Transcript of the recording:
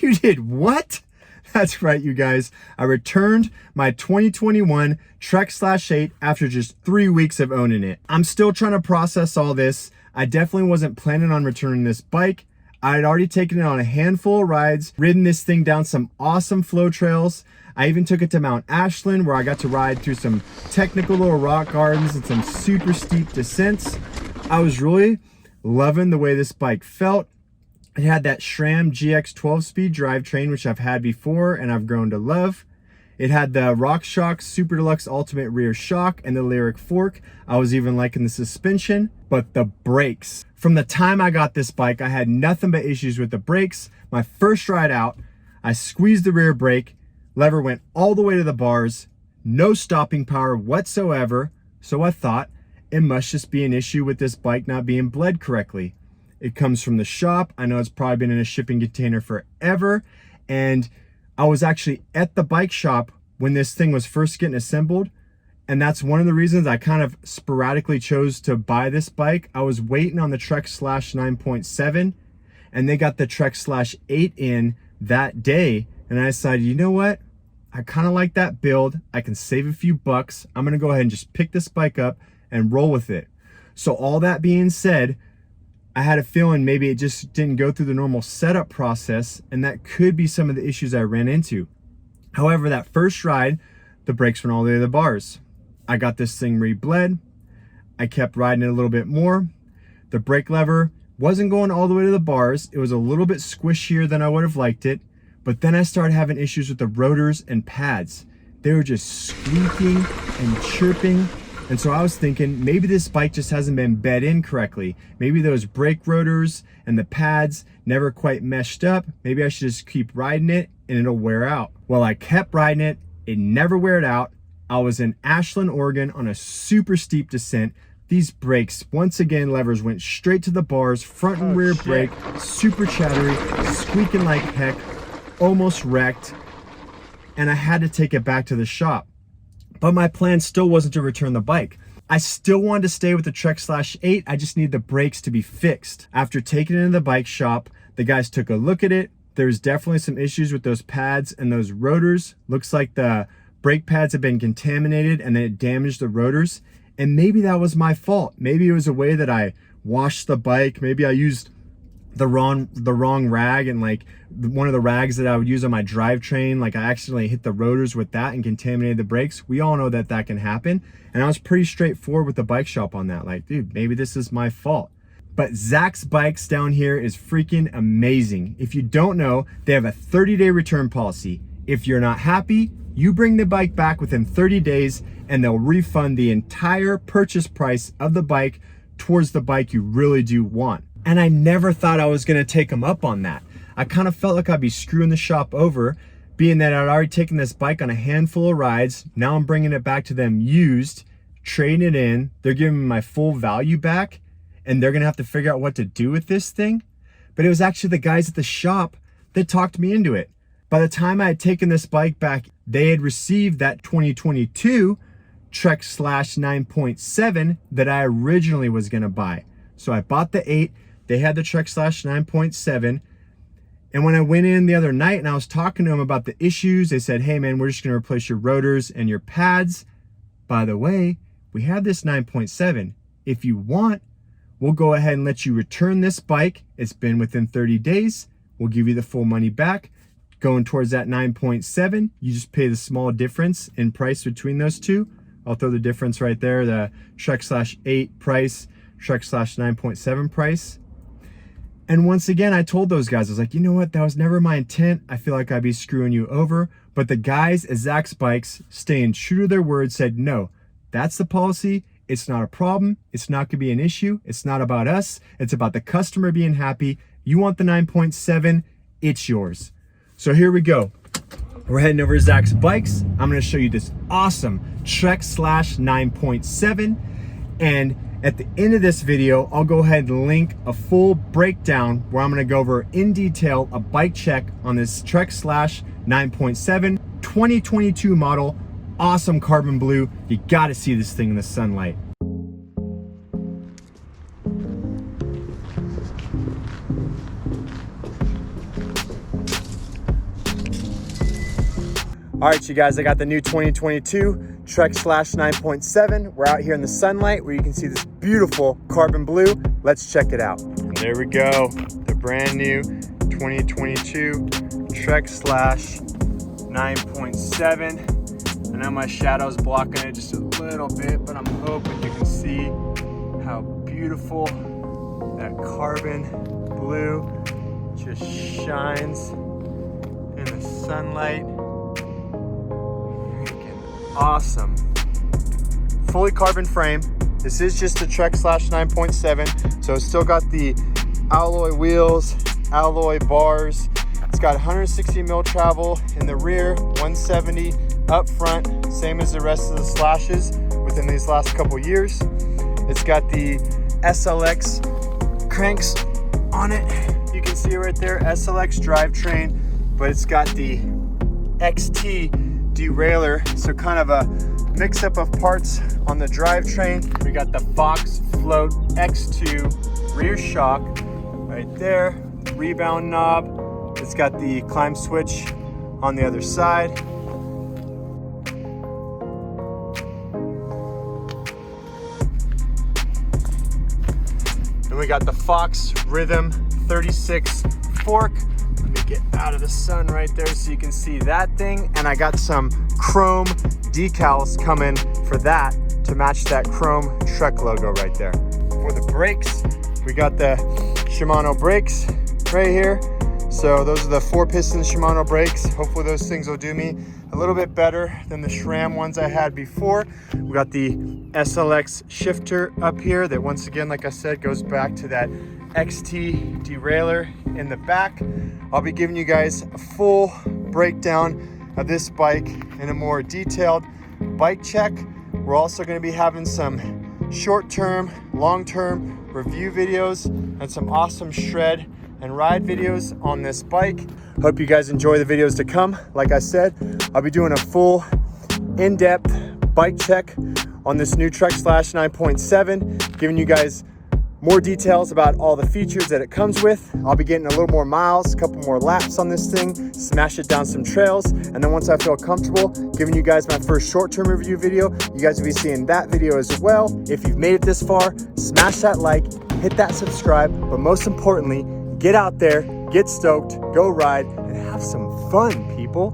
You did what? That's right, you guys. I returned my 2021 Trek/8 after just 3 weeks of owning it. I'm still trying to process all this. I definitely wasn't planning on returning this bike. I had already taken it on a handful of rides, ridden this thing down some awesome flow trails. I even took it to Mount Ashland, where I got to ride through some technical little rock gardens and some super steep descents. I was really loving the way this bike felt. It had that SRAM GX 12-speed drivetrain, which I've had before and I've grown to love. It had the RockShox Super Deluxe Ultimate Rear Shock and the Lyric Fork. I was even liking the suspension, but the brakes. From the time I got this bike, I had nothing but issues with the brakes. My first ride out, I squeezed the rear brake, lever went all the way to the bars, no stopping power whatsoever, so I thought it must just be an issue with this bike not being bled correctly. It comes from the shop. I know it's probably been in a shipping container forever, and I was actually at the bike shop when this thing was first getting assembled, and that's one of the reasons I kind of sporadically chose to buy this bike. I was waiting on the Trek/9.7, and they got the Trek/8 in that day, and I decided, you know what? I kind of like that build. I can save a few bucks. I'm gonna go ahead and just pick this bike up and roll with it. So all that being said, I had a feeling maybe it just didn't go through the normal setup process, and that could be some of the issues I ran into. However, that first ride, the brakes went all the way to the bars. I got this thing re-bled. I kept riding it a little bit more. The brake lever wasn't going all the way to the bars. It was a little bit squishier than I would have liked it, but then I started having issues with the rotors and pads. They were just squeaking and chirping. And so I was thinking, maybe this bike just hasn't been bed in correctly. Maybe those brake rotors and the pads never quite meshed up. Maybe I should just keep riding it and it'll wear out. Well, I kept riding it. It never weared out. I was in Ashland, Oregon on a super steep descent. These brakes, once again, levers went straight to the bars, front and rear brake, super chattery, squeaking like heck, almost wrecked. And I had to take it back to the shop. But my plan still wasn't to return the bike. I still wanted to stay with the Trek/8. I just need the brakes to be fixed. After taking it into the bike shop, the guys took a look at it. There's definitely some issues with those pads and those rotors. Looks like the brake pads have been contaminated and then it damaged the rotors. And maybe that was my fault. Maybe it was a way that I washed the bike. Maybe I used the wrong rag, and like one of the rags that I would use on my drivetrain, like I accidentally hit the rotors with that and contaminated the brakes. We all know that that can happen. And I was pretty straightforward with the bike shop on that. Like, dude, maybe this is my fault. But Zach's Bikes down here is freaking amazing. If you don't know, they have a 30-day return policy. If you're not happy, you bring the bike back within 30 days and they'll refund the entire purchase price of the bike towards the bike you really do want. And I never thought I was gonna take them up on that. I kind of felt like I'd be screwing the shop over, being that I'd already taken this bike on a handful of rides. Now I'm bringing it back to them used, trading it in. They're giving me my full value back, and they're gonna have to figure out what to do with this thing. But it was actually the guys at the shop that talked me into it. By the time I had taken this bike back, they had received that 2022 Trek/9.7 that I originally was gonna buy. So I bought the 8, they had the Trek/9.7. And when I went in the other night and I was talking to them about the issues, they said, hey man, we're just gonna replace your rotors and your pads. By the way, we have this 9.7. If you want, we'll go ahead and let you return this bike. It's been within 30 days. We'll give you the full money back. Going towards that 9.7, you just pay the small difference in price between those two. I'll throw the difference right there, the Trek/8 price, Trek/9.7 price. And once again, I told those guys, I was like, you know what? That was never my intent. I feel like I'd be screwing you over. But the guys at Zach's Bikes, staying true to their word, said, no, that's the policy. It's not a problem. It's not gonna be an issue. It's not about us. It's about the customer being happy. You want the 9.7, it's yours. So here we go. We're heading over to Zach's Bikes. I'm gonna show you this awesome Trek/9.7. And at the end of this video, I'll go ahead and link a full breakdown where I'm gonna go over in detail a bike check on this Trek/9.7 2022 model. Awesome carbon blue. You gotta see this thing in the sunlight. All right, you guys, I got the new 2022 Trek Slash 9.7. We're out here in the sunlight where you can see this beautiful carbon blue. Let's check it out. And there we go, the brand new 2022 Trek Slash 9.7. I know my shadow's blocking it just a little bit, but I'm hoping you can see how beautiful that carbon blue just shines in the sunlight. Freaking awesome. Fully carbon frame. This is just a Trek Slash 9.7, so it's still got the alloy wheels, alloy bars. It's got 160 mil travel in the rear, 170 up front, same as the rest of the Slashes within these last couple years. It's got the SLX cranks on it. You can see right there, SLX drivetrain, but it's got the XT derailleur, so kind of a mix-up of parts on the drivetrain. We got the Fox Float X2 rear shock right there, rebound knob. It's got the climb switch on the other side. And we got the Fox Rhythm 36 fork. Let me get out of the sun right there so you can see that thing. And I got some chrome decals coming for that to match that chrome Trek logo right there. For the brakes, we got the Shimano brakes right here. So those are the 4-piston Shimano brakes. Hopefully those things will do me a little bit better than the SRAM ones I had before. We got the SLX shifter up here that, once again, like I said, goes back to that XT derailleur in the back. I'll be giving you guys a full breakdown of this bike in a more detailed bike check. We're also going to be having some short-term, long-term review videos and some awesome shred and ride videos on this bike. Hope you guys enjoy the videos to come. Like I said, I'll be doing a full in-depth bike check on this new Trek Slash 9.7, giving you guys more details about all the features that it comes with. I'll be getting a little more miles, a couple more laps on this thing, smash it down some trails, and then once I feel comfortable giving you guys my first short-term review video, you guys will be seeing that video as well. If you've made it this far, smash that like, hit that subscribe, but most importantly, get out there, get stoked, go ride, and have some fun, people.